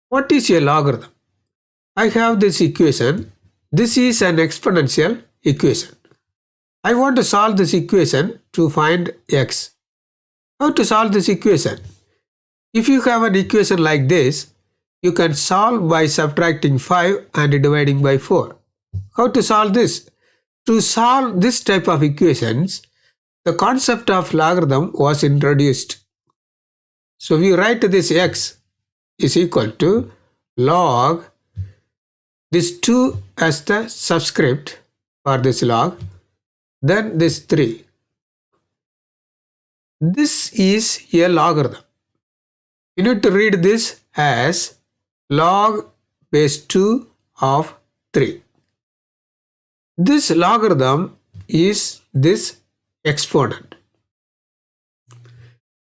What is a logarithm? I have this equation. This is an exponential equation. I want to solve this equation to find x. How to solve this equation? If you have an equation like this, you can solve by subtracting 5 and dividing by 4. How to solve this? To solve this type of equations, the concept of logarithm was introduced. So we write this x is equal to log this 2 as the subscript for this log, then this 3. This is a logarithm. You need to read this as log base 2 of 3. This logarithm is this exponent.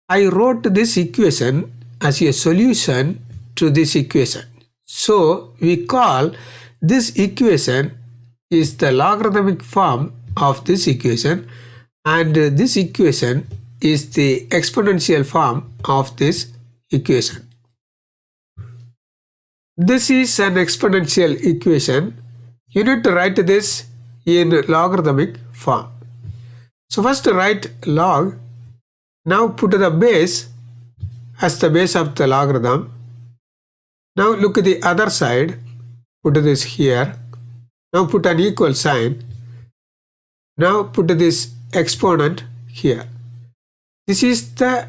I wrote this equation as a solution to this equation. So we call this equation is the logarithmic form of this equation, and this equation is the exponential form of this equation. This is an exponential equation. You need to write this in logarithmic form. So first write log. Now put the base as the base of the logarithm. Now look at the other side. Put this here. Now put an equal sign. Now put this exponent here. This is the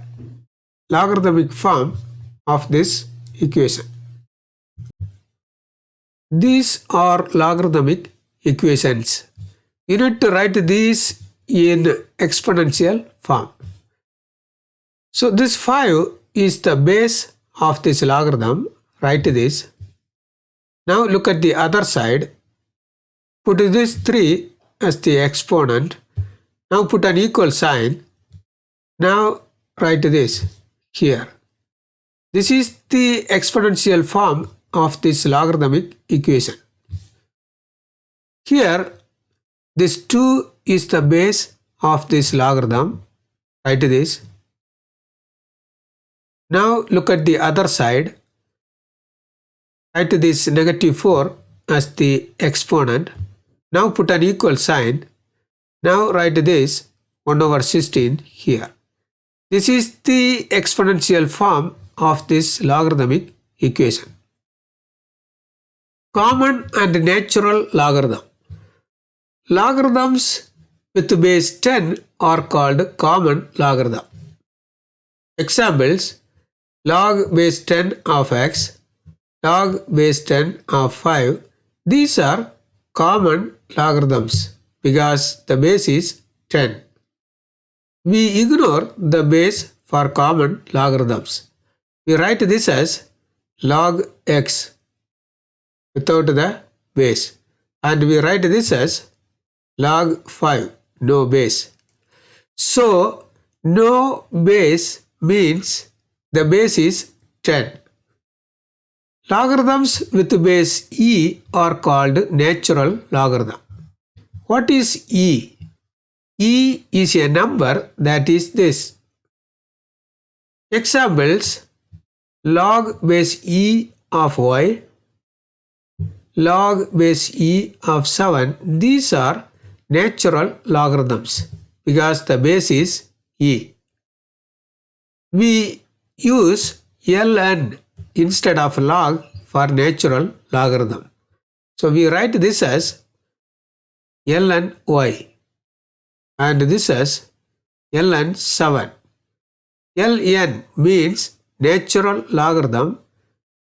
logarithmic form of this equation. These are logarithmic equations. You need to write these in exponential form. So this 5 is the base of this logarithm. Write this. Now look at the other side. Put this 3 as the exponent. Now put an equal sign. Now write this here. This is the exponential form of this logarithmic equation. Here, this 2 is the base of this logarithm. Write this. Now look at the other side. Write this -4 as the exponent. Now put an equal sign. Now write this 1/16 here. This is the exponential form of this logarithmic equation. Common and natural logarithm. Logarithms with base 10 are called common logarithm. Examples: log base 10 of x, log base 10 of 5. These are common logarithms because the base is 10. We ignore the base for common logarithms. We write this as log x without the base, and we write this as log 5, no base. So no base means the base is 10. Logarithms with base e are called natural logarithm. What is e? E is a number that is this. Examples: log base e of y, log base e of 7. These are natural logarithms because the base is e. We use ln instead of log for natural logarithm. So we write this as ln y and this as ln 7. ln means natural logarithm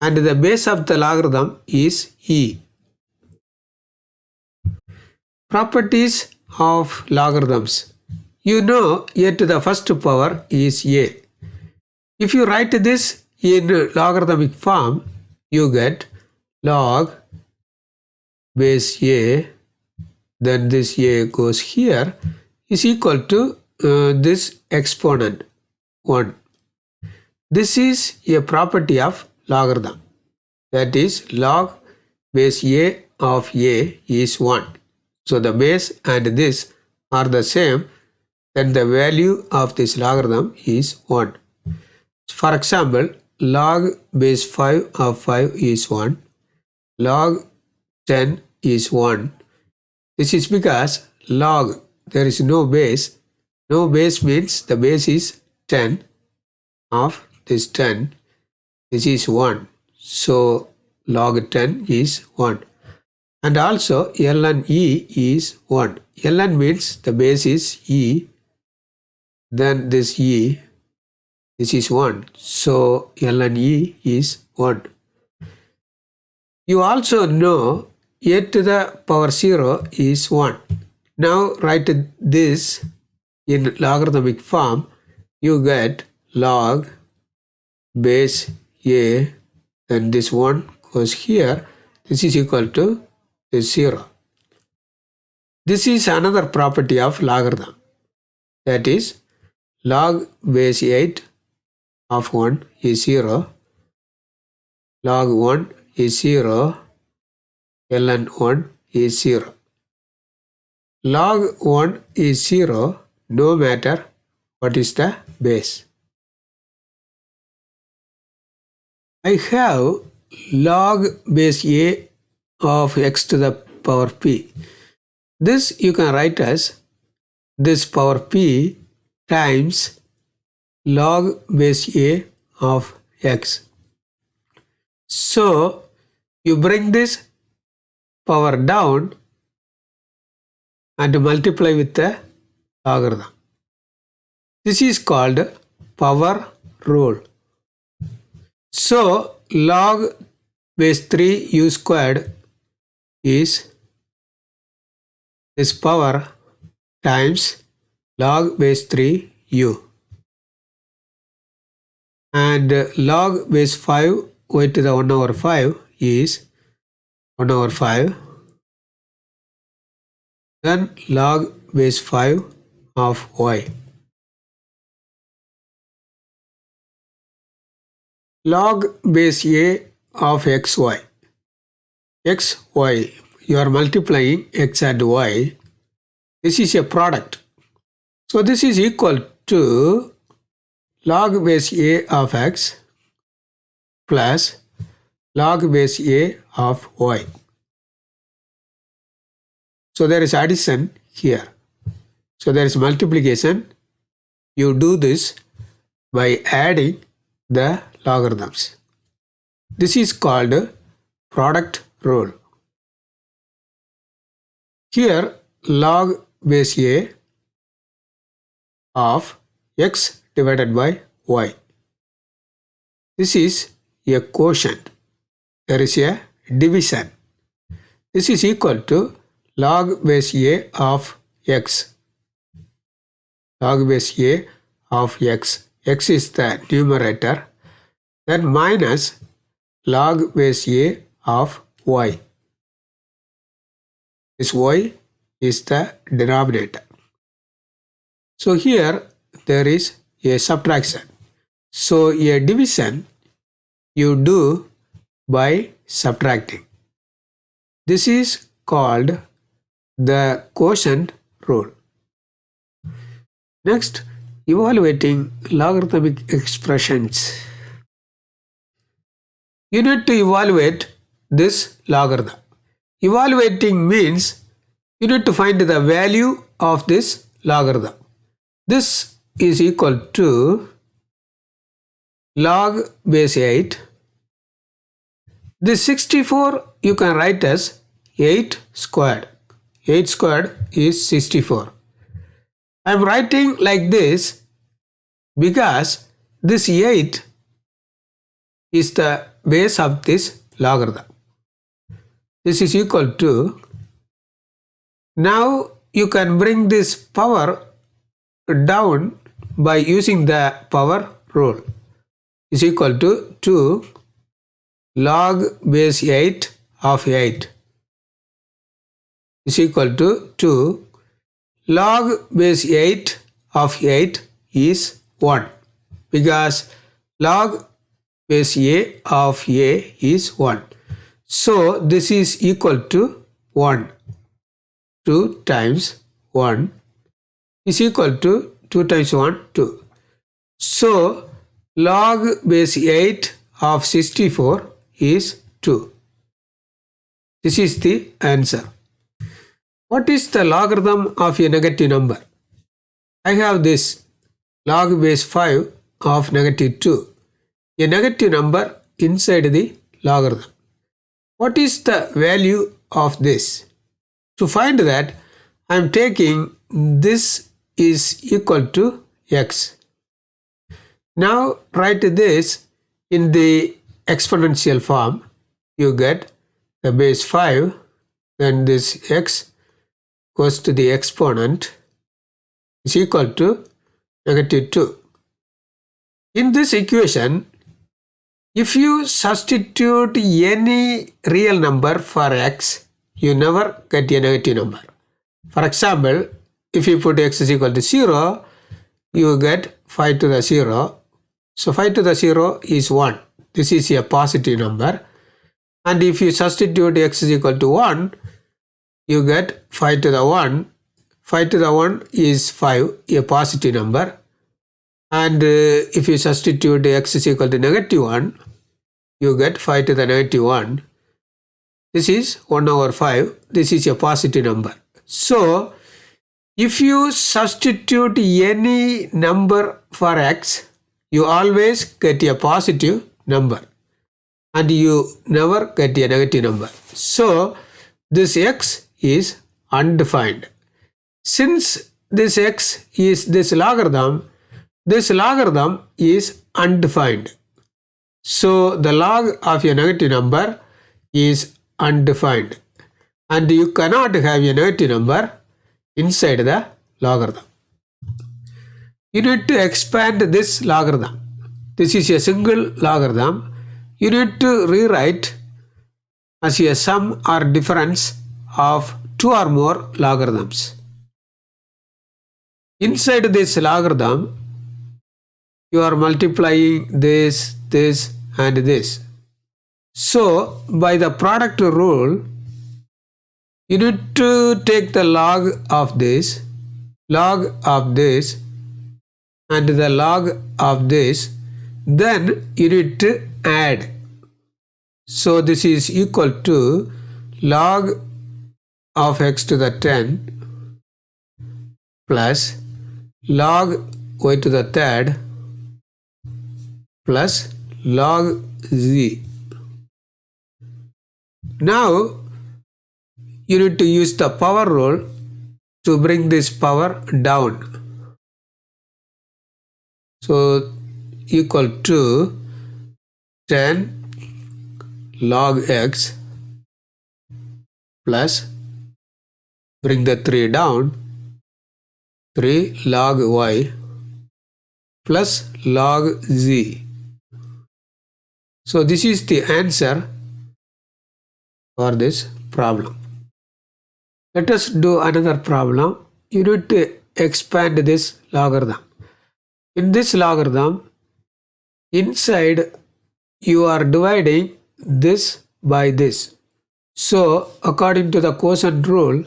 and the base of the logarithm is e. Properties of logarithms. You know a to the first power is a. If you write this in logarithmic form, you get log base a, then this a goes here, is equal to this exponent 1. This is a property of logarithm. That is log base a of a is 1. So the base and this are the same, then the value of this logarithm is 1. For example, log base 5 of 5 is 1. Log 10 is 1. This is because log, there is no base. No base means the base is 10 of this 10. This is 1. So log 10 is 1. And also ln e is 1. ln means the base is e. Then this e, this is 1. So ln e is 1. You also know a to the power 0 is 1. Now write this in logarithmic form. You get log base a, then this 1 goes here. This is equal to this 0. This is another property of logarithm. That is, log base 8 of 1 is 0. Log 1 is 0. ln 1 is 0. Log 1 is 0 no matter what is the base. I have log base a of x to the power p. This you can write as this power p times log base a of x. So you bring this power down and multiply with the logarithm. This is called power rule. So log base 3 u squared is this power times log base 3 u. And log base 5 y to the 1 over 5 is 1 over 5. Then log base 5 of y. Log base a of xy. xy, you are multiplying x and y. This is a product. So this is equal to log base a of x plus log base a of y. So there is addition here. So there is multiplication. You do this by adding the logarithms. This is called product rule. Here log base a of x divided by y. This is a quotient. There is a division. This is equal to log base a of x. Log base a of x. X is the numerator. Then minus log base a of y. This y is the denominator. So here there is a subtraction. So a division you do by subtracting. This is called the quotient rule. Next, evaluating logarithmic expressions. You need to evaluate this logarithm. Evaluating means you need to find the value of this logarithm. This is equal to log base 8. This 64 you can write as 8 squared. 8 squared is 64. I am writing like this because this 8 is the base of this logarithm. This is equal to, now you can bring this power down by using the power rule. Is equal to 2 log base 8 of 8 is equal to 2 log base 8 of 8 is 1 because log base a of a is 1. So this is equal to 1. 2 times 1 is equal to 2 times 1, 2. So log base 8 of 64 is 2. This is the answer. What is the logarithm of a negative number? I have this log base 5 of negative 2, a negative number inside the logarithm. What is the value of this? To find that, I am taking this is equal to x. Now write this in the exponential form. You get the base 5, then this x goes to the exponent is equal to negative 2. In this equation, if you substitute any real number for x, you never get a negative number. For example, if you put x is equal to 0, you get 5 to the 0. So 5 to the 0 is 1. This is a positive number. And if you substitute x is equal to 1, you get 5 to the 1. 5 to the 1 is 5, a positive number. And if you substitute x is equal to negative 1, you get 5 to the negative 1. This is 1 over 5. This is a positive number. So, if you substitute any number for x, you always get a positive number and you never get a negative number. So, this x is undefined. Since this x is this logarithm is undefined. So, the log of a negative number is undefined and you cannot have a negative number inside the logarithm. You need to expand this logarithm. This is a single logarithm. You need to rewrite as a sum or difference of 2 or more logarithms. Inside this logarithm, you are multiplying this, and this. So, by the product rule, you need to take the log of this, and the log of this, then you need to add. So, this is equal to log of x to the 10 plus log y to the third plus log z. Now, you need to use the power rule to bring this power down. So, equal to 10 log x plus, bring the 3 down, 3 log y plus log z. So, this is the answer for this problem. Let us do another problem. You need to expand this logarithm. In this logarithm, inside you are dividing this by this. So, according to the quotient rule,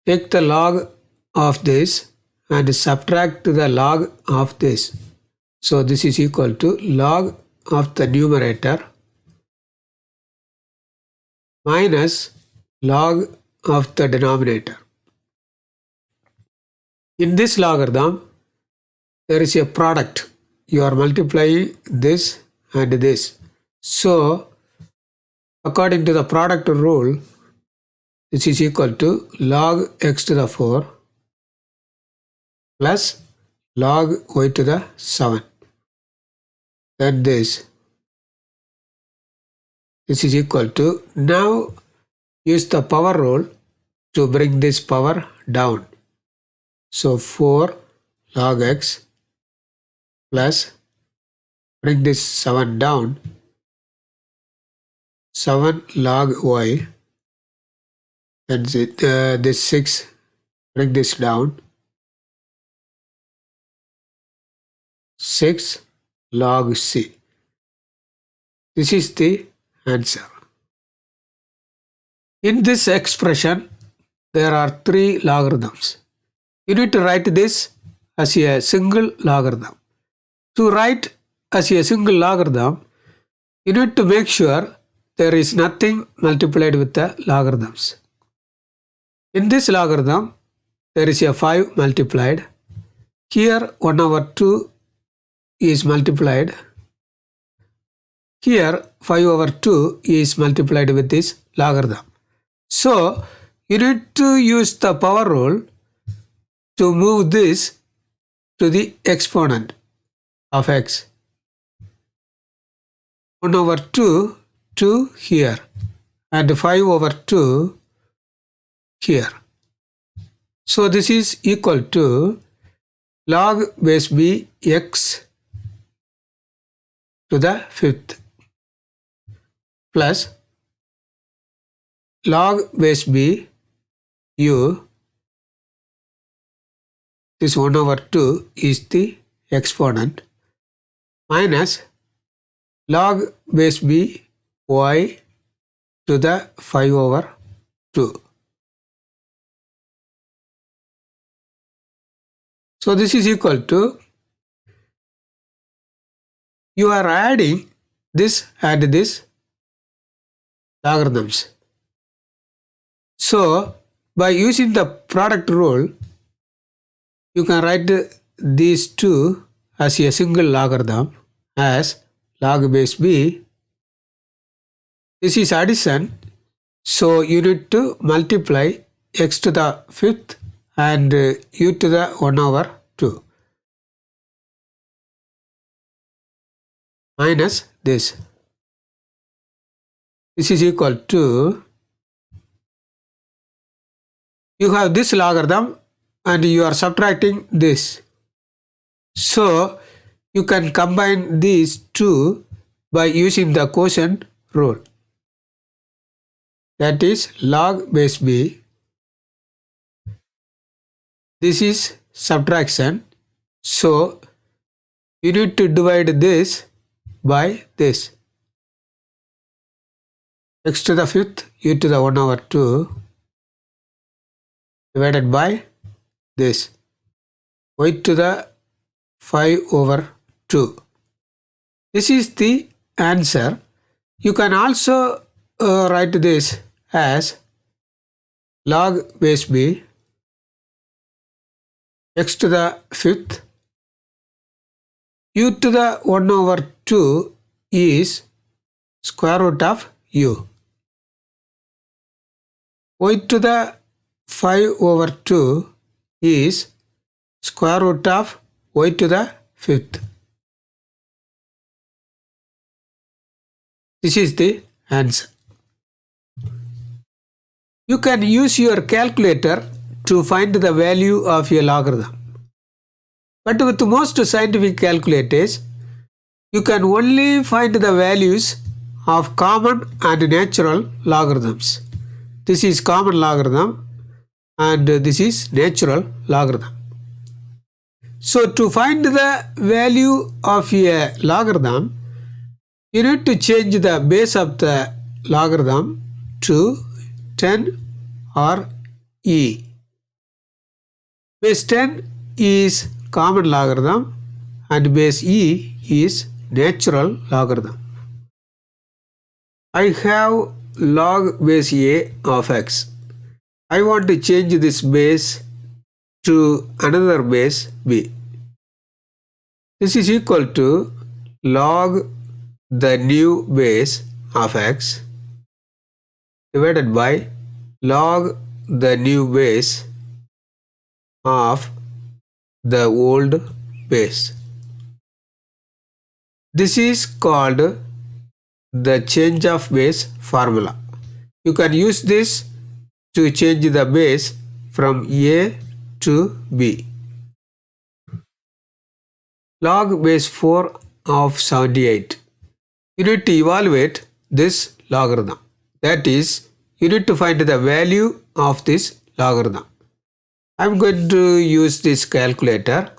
take the log of this and subtract the log of this. So, this is equal to log of the numerator minus log of the denominator. In this logarithm, there is a product. You are multiplying this and this. So, according to the product rule, this is equal to log x to the 4 plus log y to the 7. Then this is equal to, now use the power rule to bring this power down. So 4 log x plus, bring this 7 down, 7 log y, and this 6, bring this down, 6 log c. This is the answer. In this expression, there are 3 logarithms. You need to write this as a single logarithm. To write as a single logarithm, you need to make sure there is nothing multiplied with the logarithms. In this logarithm, there is a 5 multiplied. Here 1 over 2 is multiplied. Here 5 over 2 is multiplied with this logarithm. So you need to use the power rule to move this to the exponent of x. 1 over 2 to here and 5 over 2 here. So this is equal to log base b x to the 5th plus log base b u, this 1 over 2 is the exponent, minus log base b y to the 5 over 2. So this is equal to, you are adding this and this logarithms. So by using the product rule, you can write these two as a single logarithm as log base b. This is addition, so you need to multiply x to the 5th and u to the 1 over 2 minus this. This is equal to, you have this logarithm and you are subtracting this. So you can combine these two by using the quotient rule. That is log base b. This is subtraction. So you need to divide this by this. X to the 5th, u to the 1 over 2 divided by this, y to the 5 over 2. This is the answer. You can also write this as log base b x to the 5th, u to the 1 over 2 is square root of u. Y to the 5 over 2 is square root of y to the 5th. This is the answer. You can use your calculator to find the value of a logarithm. But with most scientific calculators, you can only find the values of common and natural logarithms. This is common logarithm and this is natural logarithm. So to find the value of a logarithm, you need to change the base of the logarithm to 10 or e. Base 10 is common logarithm and base e is natural logarithm. I have log base a of x. I want to change this base to another base b. This is equal to log the new base of x divided by log the new base of the old base. This is called the change of base formula. You can use this to change the base from a to b. Log base 4 of 78. You need to evaluate this logarithm. That is, you need to find the value of this logarithm. I am going to use this calculator.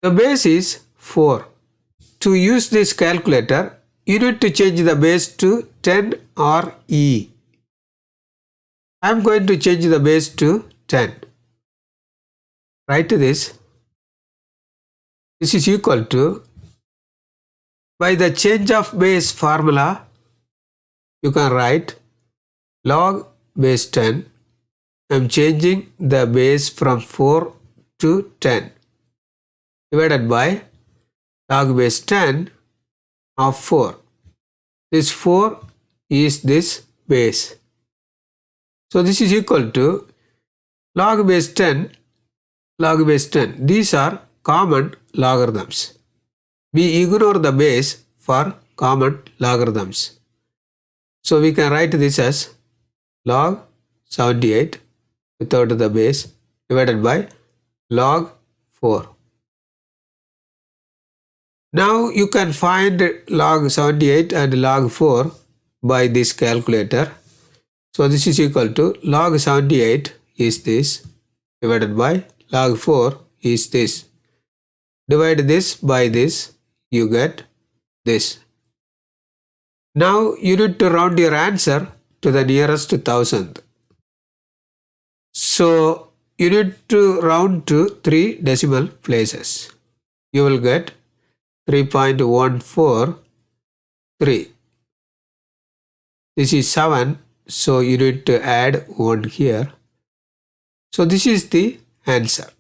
The base is 4. To use this calculator, you need to change the base to 10 or e. I am going to change the base to 10. Write this. This is equal to, by the change of base formula, you can write log base 10. I am changing the base from 4 to 10 divided by log base 10 of 4. This 4 is this base. So this is equal to log base 10, log base 10. These are common logarithms. We ignore the base for common logarithms. So we can write this as log 78 without the base divided by log 4. Now you can find log 78 and log 4 by this calculator. So this is equal to log 78 is this divided by log 4 is this. Divide this by this, you get this. Now you need to round your answer to the nearest thousandth. So you need to round to 3 decimal places. You will get 3.143. This is 7, so you need to add 1 here. So this is the answer.